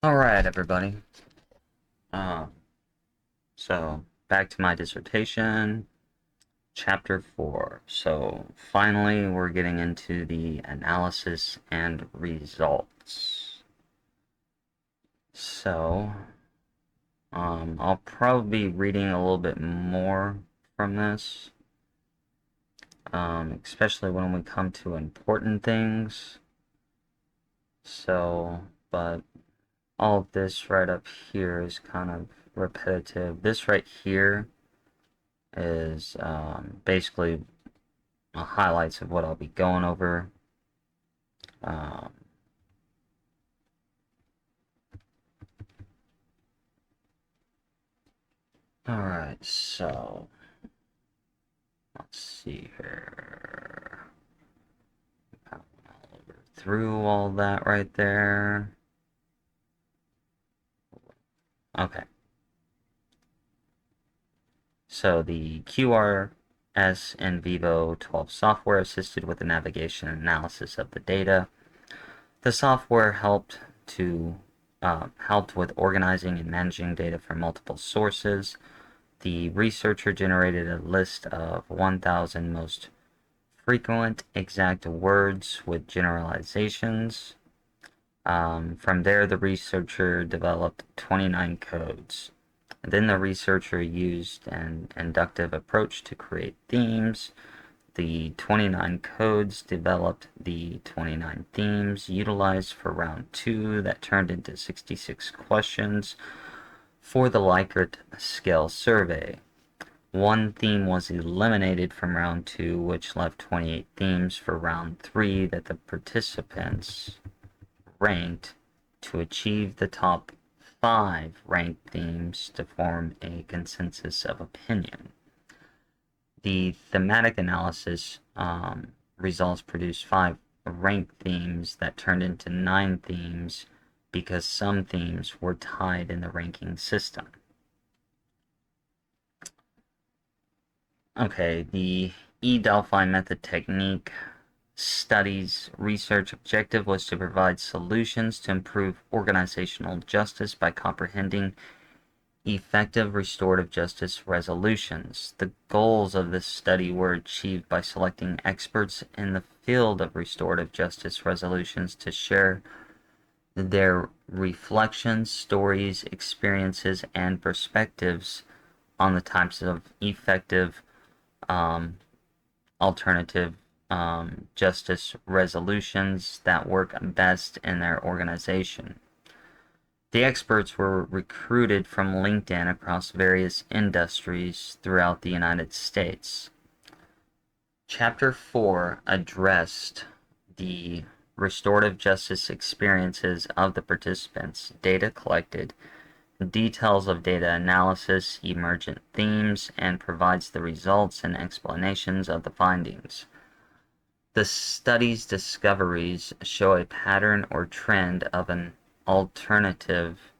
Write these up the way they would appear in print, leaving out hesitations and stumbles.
Alright, everybody. Um, so, back to my dissertation, chapter 4. So, finally, we're getting into the analysis and results. So, I'll probably be reading a little bit more from this, especially when we come to important things. So, but all of this right up here is kind of repetitive. This right here is basically highlights of what I'll be going over. Um, Alright, so let's see here. Through all that right there. Okay. So the QRS in vivo 12 software assisted with the navigation and analysis of the data. The software helped with organizing and managing data from multiple sources. The researcher generated a list of 1,000 most frequent exact words with generalizations. From there, the researcher developed 29 codes. Then the researcher used an inductive approach to create themes. The 29 codes developed the 29 themes utilized for round 2 that turned into 66 questions for the Likert scale survey. One theme was eliminated from round 2, which left 28 themes for round 3 that the participants ranked to achieve the top 5 ranked themes to form a consensus of opinion. The thematic analysis results produced 5 ranked themes that turned into 9 themes because some themes were tied in the ranking system. Okay, the E-Delphi method technique studies research objective was to provide solutions to improve organizational justice by comprehending effective restorative justice resolutions. The goals of this study were achieved by selecting experts in the field of restorative justice resolutions to share their reflections, stories, experiences, and perspectives on the types of effective alternative justice resolutions that work best in their organization. The experts were recruited from LinkedIn across various industries throughout the United States. Chapter 4 addressed the restorative justice experiences of the participants, data collected, details of data analysis, emergent themes, and provides the results and explanations of the findings. The study's discoveries show a pattern or trend of an alternative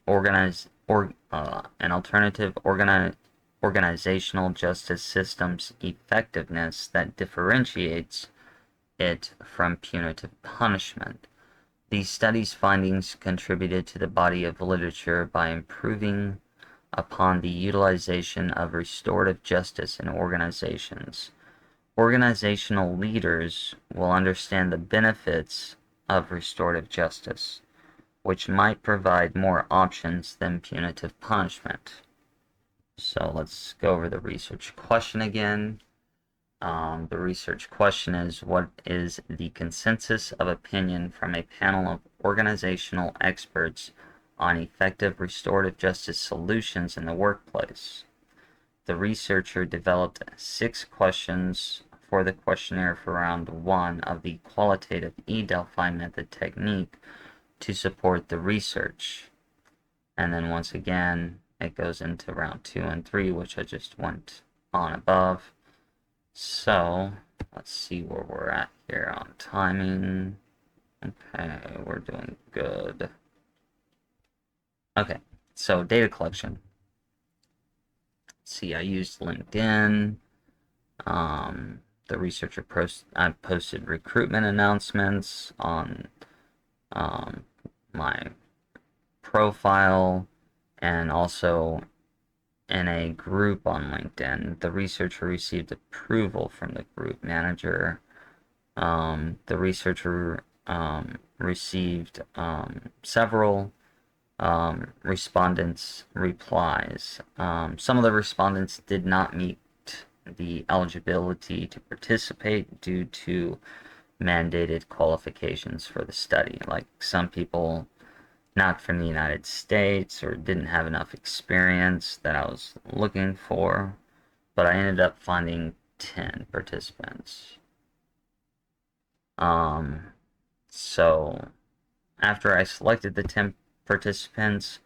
organizational justice system's effectiveness that differentiates it from punitive punishment. These studies' findings contributed to the body of literature by improving upon the utilization of restorative justice in organizations. Organizational leaders will understand the benefits of restorative justice, which might provide more options than punitive punishment. So let's go over the research question again. The research question is, what is the consensus of opinion from a panel of organizational experts on effective restorative justice solutions in the workplace? The researcher developed 6 questions for the questionnaire for round 1 of the qualitative E-Delphi method technique to support the research. And then once again, it goes into round 2 and 3, which I just went on above. So, let's see where we're at here on timing. Okay, we're doing good. Okay, so data collection. See, I used LinkedIn. The researcher posted recruitment announcements on my profile and also in a group on LinkedIn. The researcher received approval from the group manager. The researcher received several respondents' replies. Some of the respondents did not meet the eligibility to participate due to mandated qualifications for the study. Like some people not from the United States or didn't have enough experience that I was looking for, but I ended up finding 10 participants. So after I selected the 10 participants,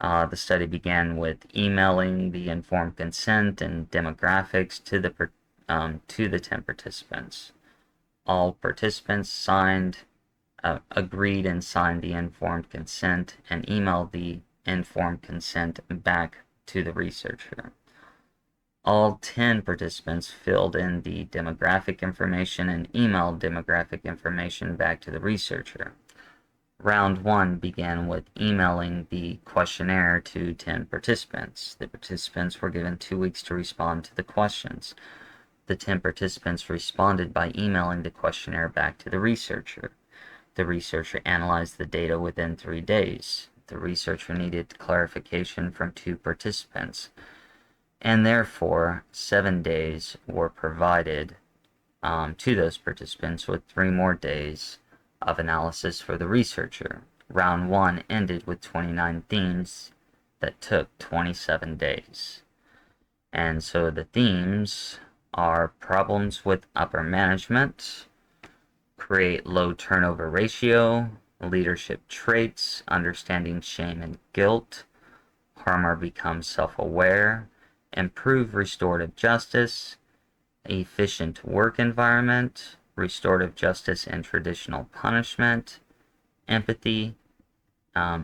the study began with emailing the informed consent and demographics to the 10 participants. All participants agreed and signed the informed consent and emailed the informed consent back to the researcher. All 10 participants filled in the demographic information and emailed demographic information back to the researcher. Round 1 began with emailing the questionnaire to 10 participants. The participants were given 2 weeks to respond to the questions. The 10 participants responded by emailing the questionnaire back to the researcher. The researcher analyzed the data within 3 days. The researcher needed clarification from 2 participants, and therefore 7 days were provided to those participants, with 3 more days of analysis for the researcher. Round 1 ended with 29 themes that took 27 days. And so the themes are problems with upper management, create low turnover ratio, leadership traits, understanding shame and guilt, harm or become self-aware, improve restorative justice, efficient work environment, restorative justice and traditional punishment, empathy,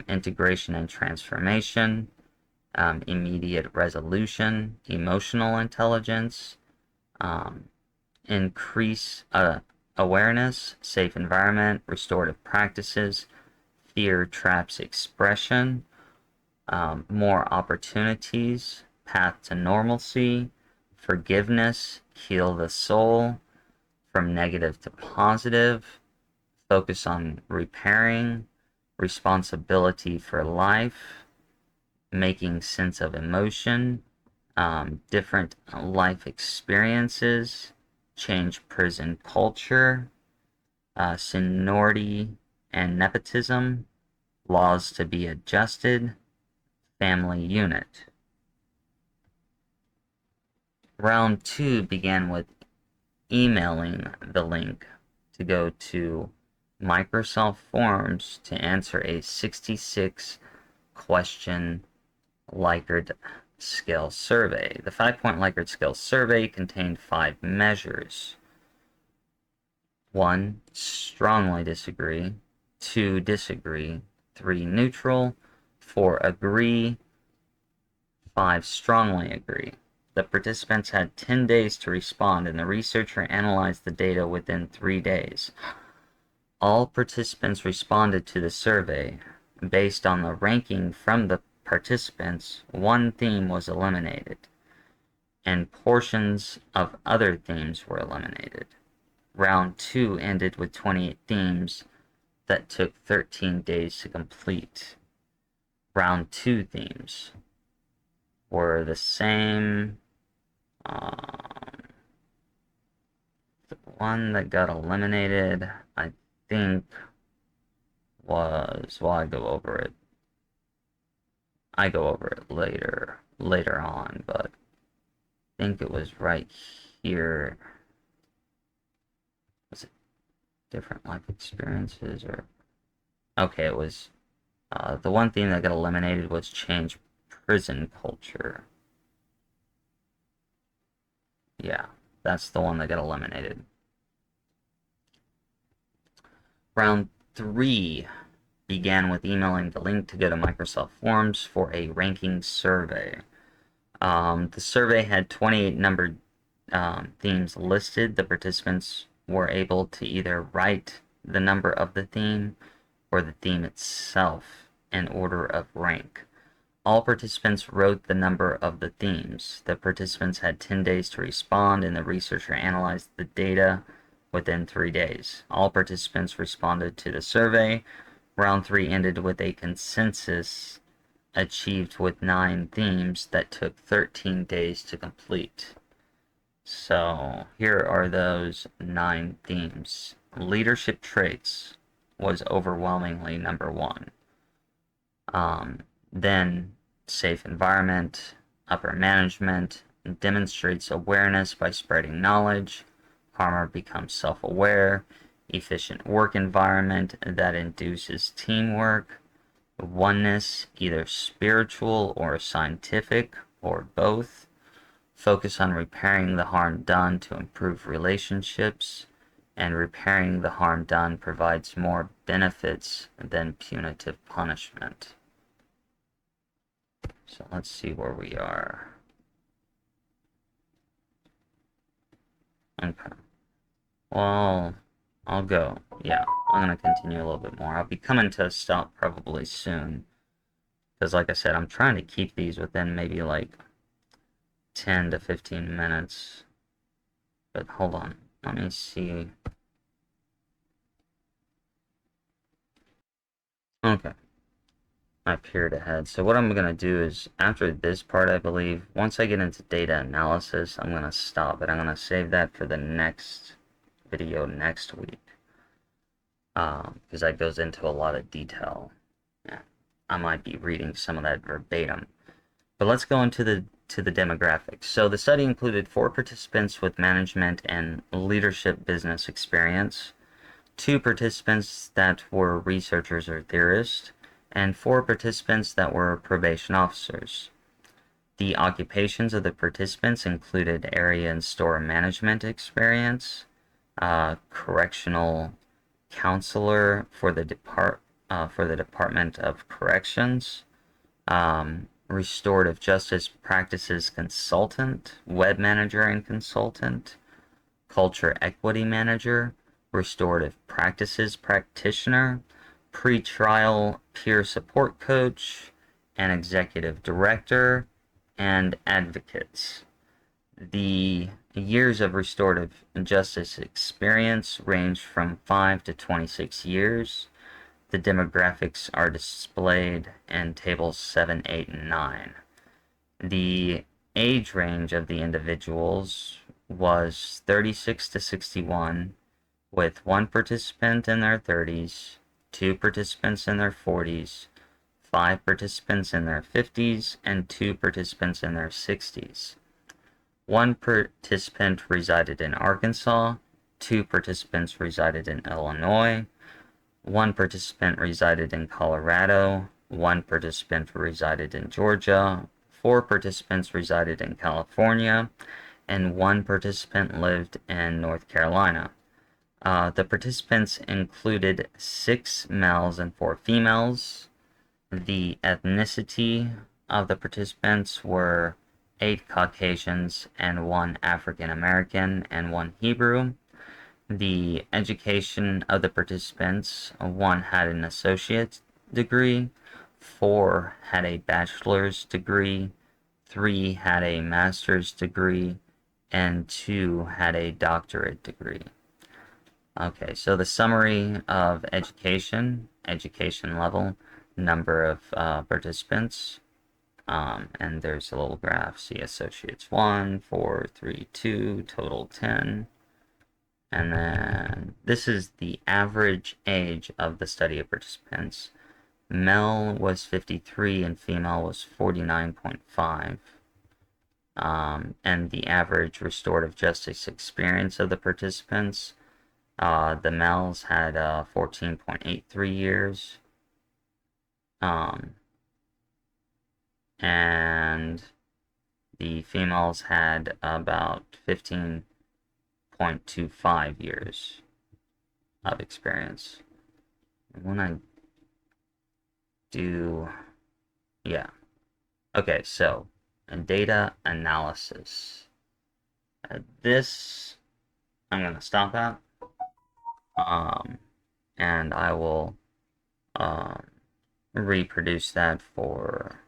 integration and transformation, immediate resolution, emotional intelligence, increase awareness, safe environment, restorative practices, fear traps expression, more opportunities, path to normalcy, forgiveness, heal the soul, from negative to positive, focus on repairing, responsibility for life, making sense of emotion, different life experiences, change prison culture, seniority and nepotism, laws to be adjusted, family unit. Round 2 began with emailing the link to go to Microsoft Forms to answer a 66 question Likert scale survey. The 5-point Likert scale survey contained 5 measures. 1, strongly disagree. 2, disagree. 3, neutral. 4, agree. 5, strongly agree. The participants had 10 days to respond, and the researcher analyzed the data within 3 days. All participants responded to the survey. Based on the ranking from the participants, 1 theme was eliminated, and portions of other themes were eliminated. Round 2 ended with 28 themes that took 13 days to complete. Round 2 themes were the same. The one that got eliminated, I think, was, well, I go over it later on, but I think it was right here. Was it different life experiences, or okay, it was the one theme that got eliminated was change prison culture. Yeah, that's the one that got eliminated. Round 3 began with emailing the link to go to Microsoft Forms for a ranking survey. The survey had 28 numbered themes listed. The participants were able to either write the number of the theme or the theme itself in order of rank. All participants wrote the number of the themes. The participants had 10 days to respond, and the researcher analyzed the data within 3 days. All participants responded to the survey. Round 3 ended with a consensus achieved with 9 themes that took 13 days to complete. So here are those 9 themes. Leadership traits was overwhelmingly number 1. Then safe environment, upper management, demonstrates awareness by spreading knowledge, farmer becomes self-aware, efficient work environment that induces teamwork, oneness, either spiritual or scientific or both, focus on repairing the harm done to improve relationships, and repairing the harm done provides more benefits than punitive punishment. So let's see where we are. Okay. Well, I'll go. Yeah, I'm going to continue a little bit more. I'll be coming to a stop probably soon. Because like I said, I'm trying to keep these within maybe like 10 to 15 minutes. But hold on. Let me see. Okay. My period ahead. So what I'm going to do is, after this part, I believe, once I get into data analysis, I'm going to stop it. I'm going to save that for the next video next week. Because that goes into a lot of detail. Yeah. I might be reading some of that verbatim. But let's go into the demographics. So the study included 4 participants with management and leadership business experience, 2 participants that were researchers or theorists, and 4 participants that were probation officers. The occupations of the participants included area and store management experience, correctional counselor for the Department of Corrections, restorative justice practices consultant, web manager and consultant, culture equity manager, restorative practices practitioner, pretrial peer support coach, and executive director, and advocates. The years of restorative justice experience range from 5 to 26 years. The demographics are displayed in tables 7, 8, and 9. The age range of the individuals was 36 to 61, with 1 participant in their 30s, 2 participants in their 40s, 5 participants in their 50s, and 2 participants in their 60s. 1 participant resided in Arkansas, 2 participants resided in Illinois, 1 participant resided in Colorado, 1 participant resided in Georgia, 4 participants resided in California, and 1 participant lived in North Carolina. The participants included 6 males and 4 females. The ethnicity of the participants were 8 Caucasians and 1 African American and 1 Hebrew. The education of the participants, 1 had an associate's degree, 4 had a bachelor's degree, 3 had a master's degree, and 2 had a doctorate degree. Okay, so the summary of education level, number of participants, and there's a little graph, see associates 1, 4, 3, 2, total 10. And then this is the average age of the study participants. Male was 53 and female was 49.5. And the average restorative justice experience of the participants, the males had 14.83 years. And the females had about 15.25 years of experience. When I do, yeah. Okay, so data analysis. This I'm going to stop at. And I will reproduce that for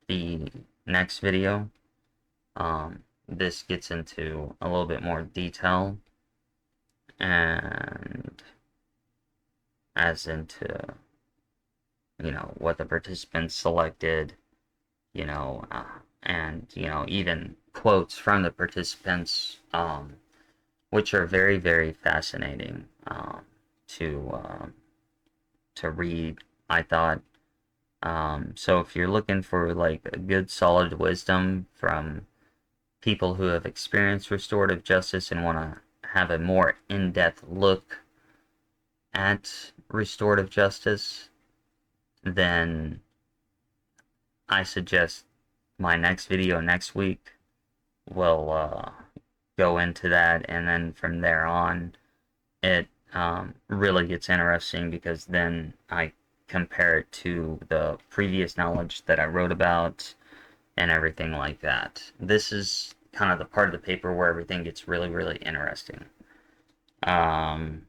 the next video. This gets into a little bit more detail, and as into, what the participants selected, and, even quotes from the participants, which are very, very fascinating to read, I thought. So if you're looking for like a good solid wisdom from people who have experienced restorative justice and want to have a more in-depth look at restorative justice, then I suggest my next video next week will go into that, and then from there on, it really gets interesting because then I compare it to the previous knowledge that I wrote about and everything like that. This is kind of the part of the paper where everything gets really, really interesting. But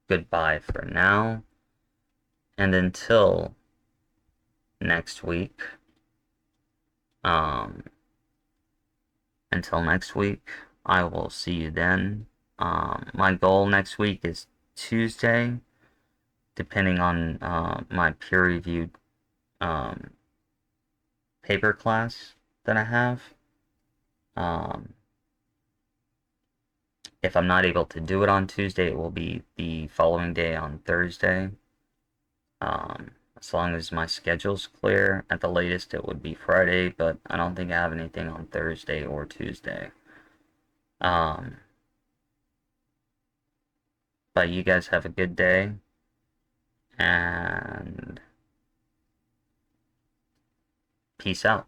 goodbye for now, and until next week. Um, until next week, I will see you then. My goal next week is Tuesday, depending on my peer-reviewed paper class that I have. If I'm not able to do it on Tuesday, it will be the following day on Thursday. As long as my schedule's clear, at the latest it would be Friday, but I don't think I have anything on Thursday or Tuesday. But you guys have a good day, and peace out.